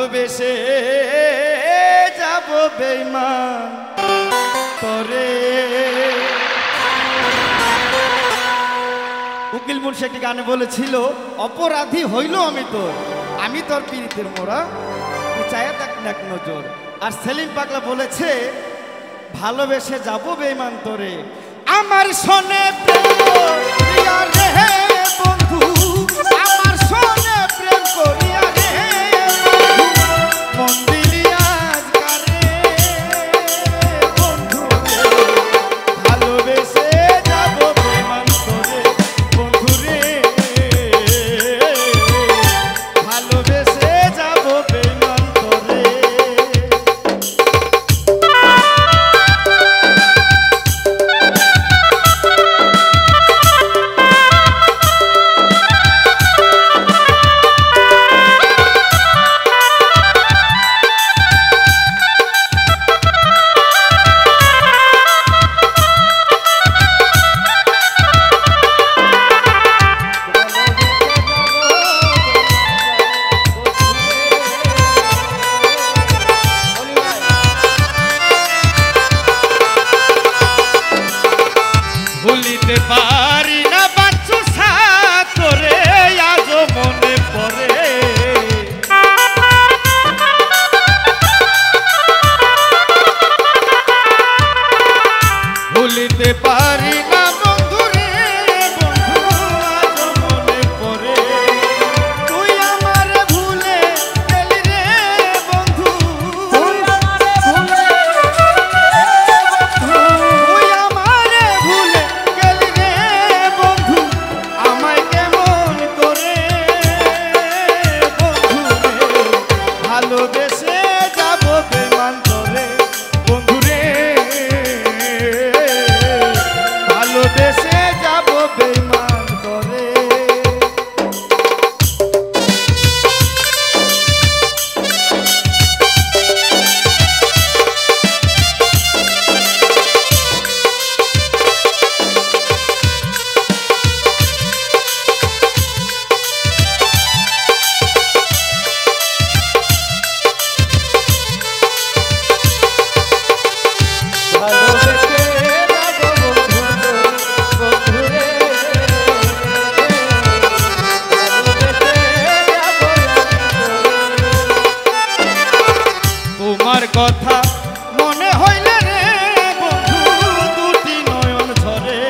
ভালোবেসে যাব বেঈমান তোরে। উকিল মুন্সি একটি গানে বলেছিল, অপরাধী হইল আমি তোর পীড়িতের মোরা, চায়া দেখ এক নজর। আর সেলিম পাগলা বলেছে, ভালোবেসে যাব বেঈমান তোরে। আমার শোনে প্রেম করিয়া রে বন্ধু, আমার শোনে প্রেম করিয়া রে মন দিলিয়া কারে বন্ধু, ভালোবেসে যাব বেঈমান তোরে বন্ধু রে, ভালোবেসে যাব বেঈমান তোরে। ভুলিতে পারি না বাচ্চু সাথরে আজ মনে পড়ে, ভুলিতে পারি না বন্ধু রে বন্ধু আজ মনে পড়ে। তুই আমারে ভুলে গেলি রে বন্ধু, তুই আমারে ভুলে গেলি রে বন্ধু, আমায় কেমন করে বন্ধু রে, ভালোবেসে যাব বেঈমান তোরে বন্ধু রে, ভালোবেসে যাব বেঈমান তোরে। তোমার কথা মনে হইলে রে বন্ধু দুটি নয়ন ঝরে,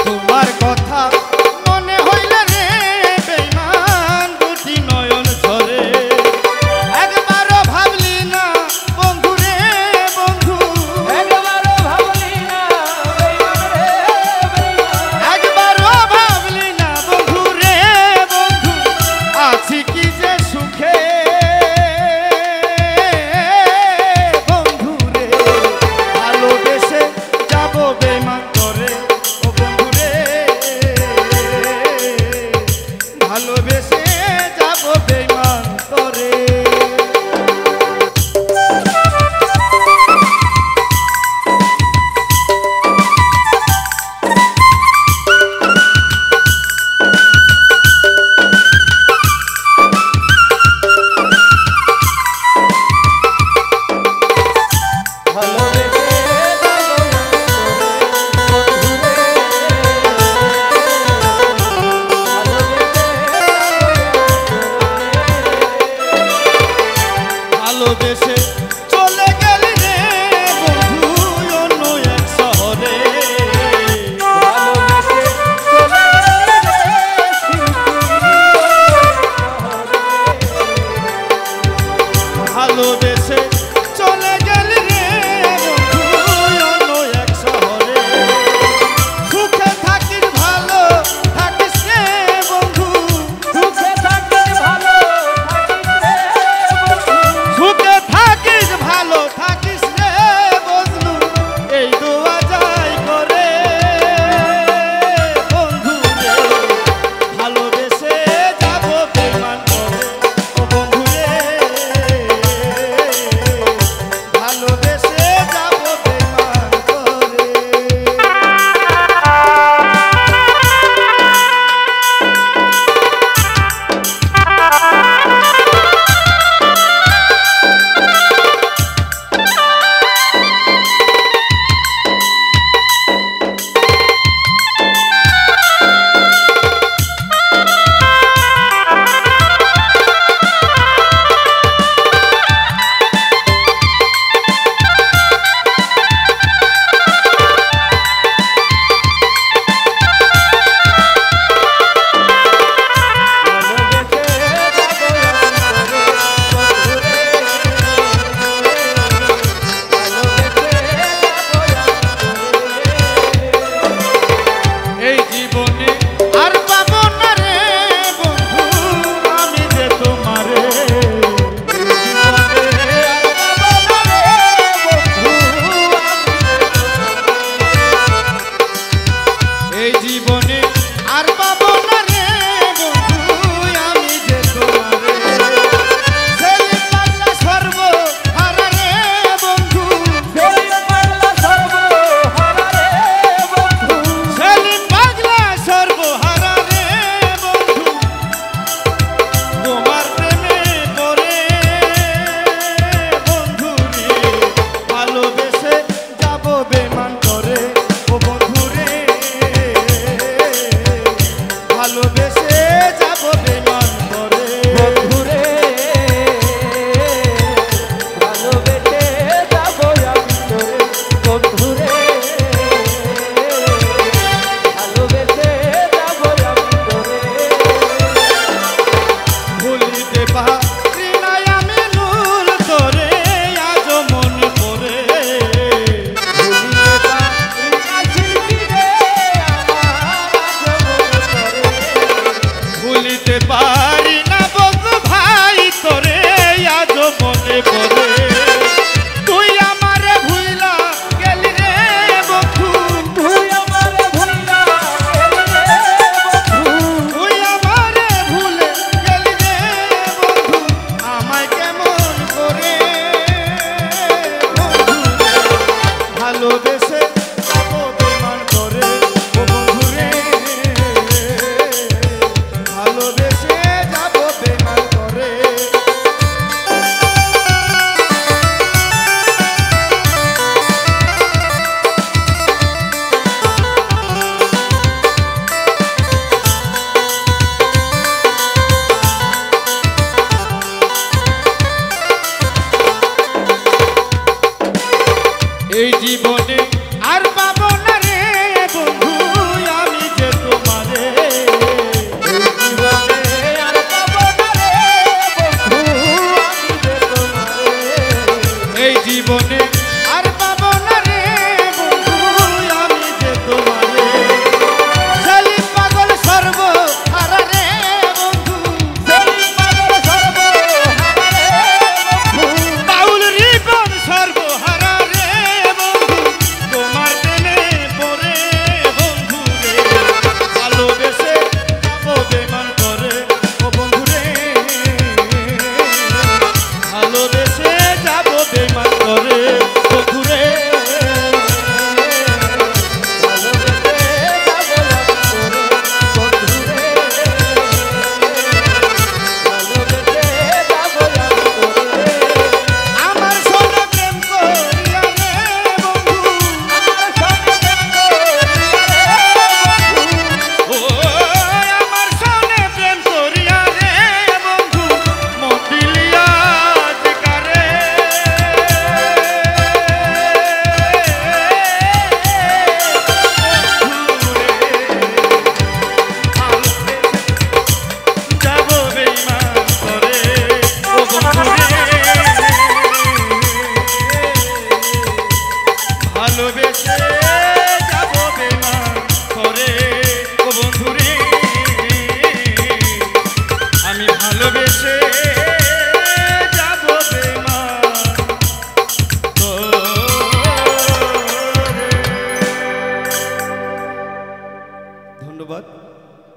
তোমার কথা মনে হইলে রে বেঈমান দুটি নয়ন ঝরে। একবারও ভাবলি না বন্ধু রে বন্ধু, একবারও ভাবলি না বেঈমান রে বেঈমান, একবারও পারি না বন্ধু ভাই তোরে আজ মনে পড়ে তুই আমারে ভুইলা গেলি রে বন্ধু তুই আমারে ভুইলা গেলি রে বন্ধু তুই আমারে ভুলে গেলি রে বন্ধু আমায় কেমন করে বন্ধু ভালোবেসে যাবো বেমান করে ও বন্ধু রে ভালোবেসে যাবো বেমান করে এই জীবনে আর পাবো না রে বন্ধু আমি যে তোমারে এই জীবনে আর পাবো না রে বন্ধু আমি যে তোমারে এই জীবনে আর পাবো না রে বন্ধু আমি যে তোমারে সেলিম পাগল সর্ব হারা রে বন্ধু সেলিম পাগল সর্ব হারা রে বন্ধু বাউল রিপন সর্ব হারা রে বন্ধু তোমার প্রেমে পড়ে বন্ধু রে ভালোবেসে যাবো বেমান করে ও বন্ধু রে ভালোবেসে যাবো বেমান করে বন্ধু রে আমার সঙ্গে প্রেম করিয়া রে বন্ধু আমার সঙ্গে প্রেম করিয়া রে বন্ধু ও আমার সঙ্গে প্রেম করিয়া রে বন্ধু মন দিলিয়া যেকারে যাবো বেঈমান করে ও বন্ধু রে ভালোবেসে যাবো বেঈমান করে ও বন্ধু রে আমি ভালোবেসে যাবো বেঈমান করে। ধন্যবাদ।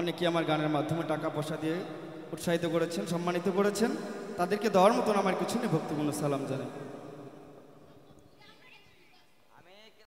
অনেকে আমার গানের মাধ্যমে টাকা পয়সা দিয়ে উৎসাহিত করেছেন, সম্মানিত করেছেন। তাদেরকে দেওয়ার মতন আমার কিছু নেই, ভক্তিপূর্ণ সালাম জানাই।